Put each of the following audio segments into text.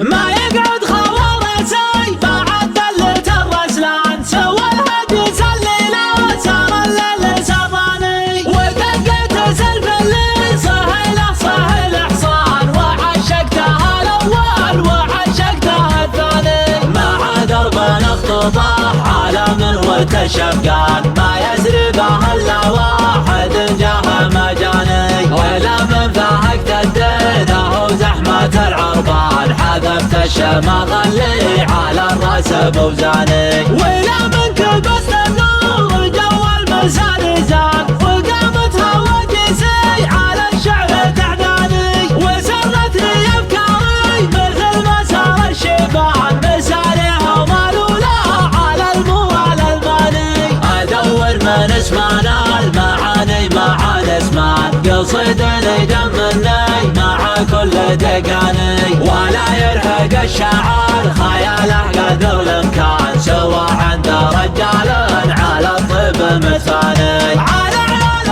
ما يقعد خوارتي بعد ذلة الرسلان، سوى الهدي الليلة سار الليل سراني، ودقت سلف الليل سهل حصان، وعشقتها الأول وعشقتها الثاني، مع درب اختطاح عالم وتشفقان، ما يسري به الا واحد جاه مجاني، ولا من فاهقت الدين هو زحمة العربان، حذفت الشماغلي على الراس بوزاني، ولا من كبست النور جو المسار زان، وقامت هواجسي على الشعر تعداني، وسرتني افكاري مثل ما سار الشيبان، مسارها ومالولا على الموال الماني، ادور من اسمانا المعاني مع الاسمان، قصيدني دمني مع كل دقاني، ولا يرهق الشعر خياله قدر الامكان، سوى عند رجال على الطب مثاني، على عيال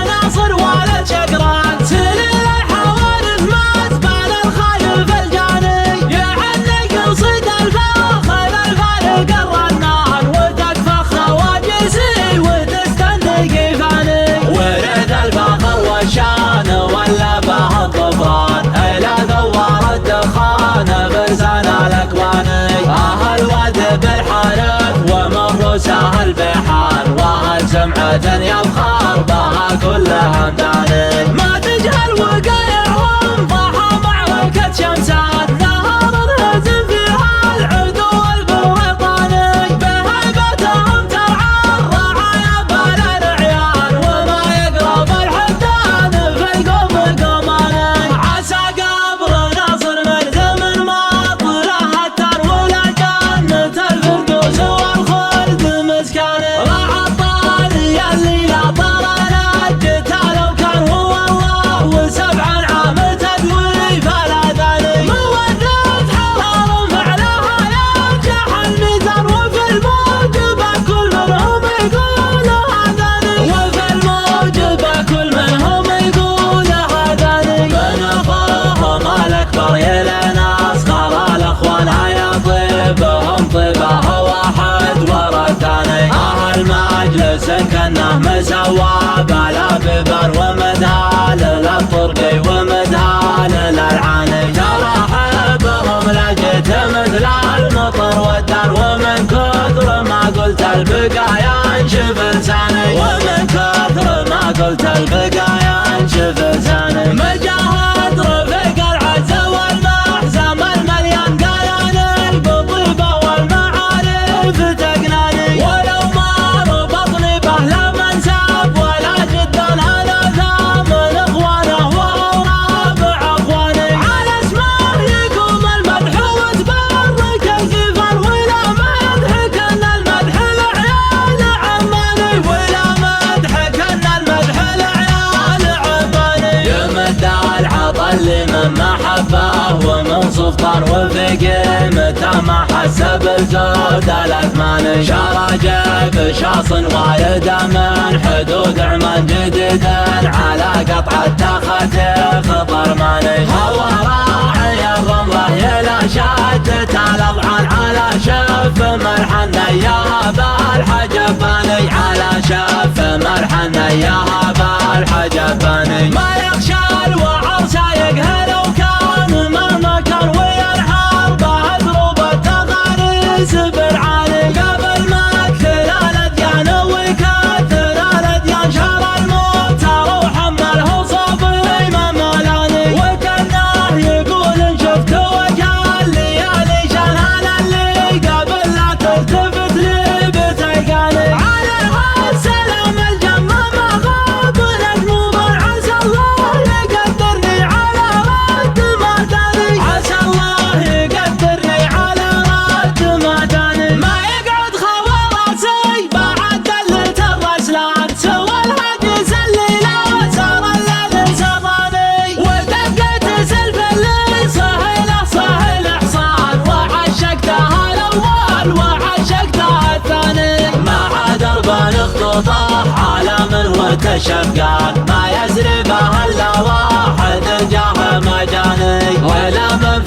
ناصر ولد شقران، سليل الحوادث مات بال الخايف الجاني، يعني قصيد الفارق الرنان، وتكفخ خواجسي وتستنقي فاني، ورد الفخر والشان ولا به الطفران، الى ثوار الدخان برزان الاكواني، اهل واد بالحارث ومر سهل بحار، واهل سمعة يفخر بها كل همداني، ما تجهل وقايعهم ضحى معركة شمسان، نهار هزم فيها العدو البريطاني، بهيبتهم ترعى الرعايا بال العيان، وما يقرب الحدان في القوم قوماني، عسى قبر ناصر من زمن ما طلع التار، ولا جنة الفردوس والخلد مسكاني، راح الطاري اللي لا طار نجته لو كان هو الله، وسبعا عام تدوي فلا ثاني، مودة حرام فعلها يرجح الميزان، وفي الموجبة كل منهم يقول هذاني، وفي الموجبة كل منهم يقول هذاني، من اخوهم الاكبر يلنا اصغر الاخوان يطيبهم طيبه واحد ورا الثاني، اهل مجلس كانه مسوى بلا ببر ومدهال للطرقي ومدهال للعاني، ترحبهم لجت مثل المطر والدار، ومن كثر ما قلت البقايا انشف لساني، ومن كثر ما قلت البقايا انشف لساني، مجاهد رفيق العز والمحزم المليان، قاياني بالطيبة والمعارف تقناني، ولو ما ربطني به لا منساب ولا جدا، انا ذا من اخوانه ورابع اخواني، على اسمه يقوم المدح وتبرك الجفن، ولا مدحك ان المدح العيال عماني، ولا مدحك ان المدح العيال عماني، يمد العطا اللي من محبه ومن سلطان، وفي قيمته ما حس بالزود الاثمان، شرجه بشاص وايده من حدود عمان جديدا، على قطعه تختي خطر ماني، هو راعي الرمله يلا شدت الاضعان، على شف مرحن اياها بالحجباني، على شف مرحن اياها بالحجباني، ما يخشى الوعر سايقها لو كان مهما كان، وينحر به دروب التغاريس بالعالي، قبل ما اكثر الاديان ويكثر الاديان، شر الموت وحمله صبري ما ملاني، وكانه يقول ان شفت وجه الليالي شان، اللي قبل لا تلتفت لي بتلقاني، عليها السلام الجمة ما غاب نجم، عسى الله يقدرني على رد ما داني، عسى الله يقدرني على رد ما داني، ما يقعد خوارتي بعد ذلة الرسلان، سوى الهدي الليلة سار الليل سراني، ودقت سلف الليل سهل حصان، وعشقتها الاول وعشقتها الثاني، مع درب اختطاح عالم وتشفقان، ما يسري به الا واحد جاه مجاني، ولا من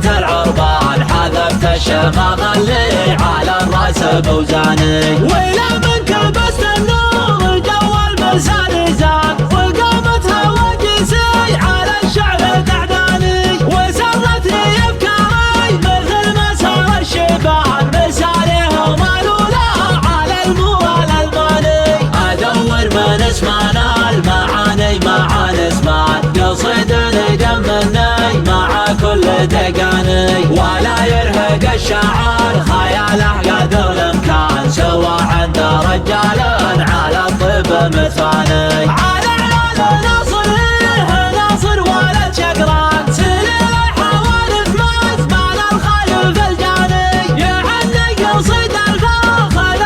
جيت العربان حذفت الشماغ اللي على الراس بوزاني، ولا من كبست النور جو المسار زاد، وقامت هواجسي على الشعر تعداني، وسرتني افكاري مثل مسار الشيبان، مسارهم الاولى على الموال الماني، ادور من اسمنا المعاني معاني اسمان، قصيدني دمني مع كل تقاني، ولا يرهق الشاعر خياله قدر الامكان، سوى عند رجال على الطب مثاني، على عيال ناصر ولد شقران، سليل حوالف مزمان الخلف الجاني، يعني قصيد الفخر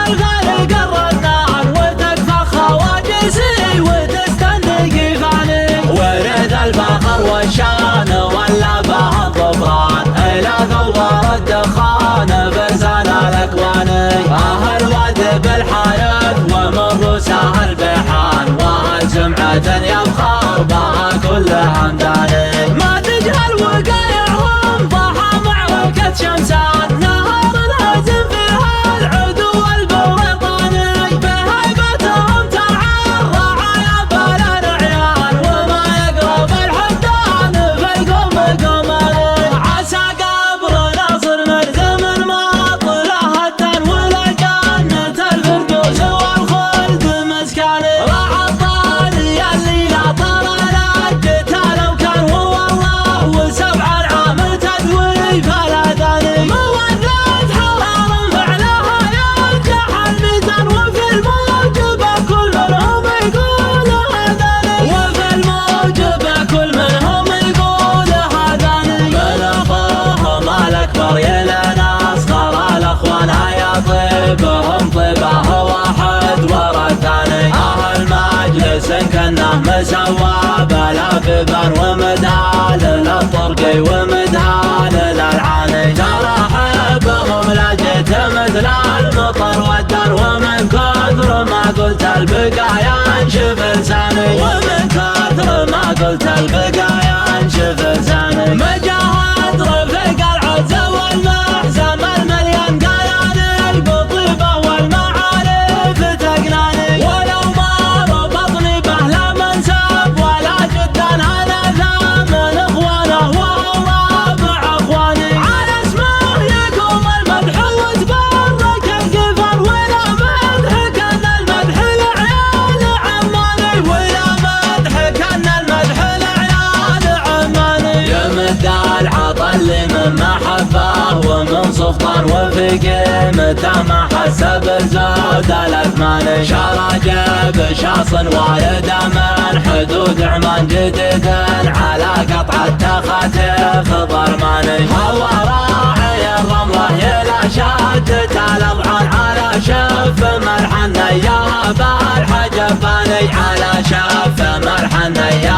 الرنان، وتكفى خواجسي وتستنى قفاني، ورد الفخر والشان ولا به الظفران، الى ثور الدخان فرسان الاكوان، الواد بالحارث ومر سهل بحان، سمعة يفخر بها كل همداني، ما تجهل وقايعهم ضحى معركة شمسان، نهار الهزم فيها العدو البريطاني، بهيبتهم ترعى الرعايا بلا رعيان، وما يقرب الحدان في القماني، عسى قبر ناصر مرزم ما طلع هدان، ولا جنة الفردوس والخلد مسكاني، طيبهم طيبه واحد ورا الثاني، المجلس كنه مسوى بلا ببان، ومدهال للطرقي ومدهال للعاني، ترحبهم لجيت مثل المطر والدار، ومن كثر ما قلت البقايا انشف لساني، ومن كثر ما قلت البقايا انشف لساني، مجاهد رفيق العز والمحزم المليان قياني، بطيبه والمعارف تقناني، ولو ما ربطني به لا منسب ولا جدا، انا ذا من اخوانه وهو رابع اخواني، على اسمه يقوم المدح وتبارك القفل، ولا مدح كان المدح لعيال عماني، ولا مدح كان المدح لعيال عماني، يمد العطا اللي من محبه ومن سلطان، وفي قيمته ما حسب الزود الاثماني، شرجه بشاص والد من حدود عمان، جديد على قطع التخاتيف ضرماني، هو راعي الرمله يلا شادت الاضعان، على شف ملحن يا بالحجباني، على شف ملحن يا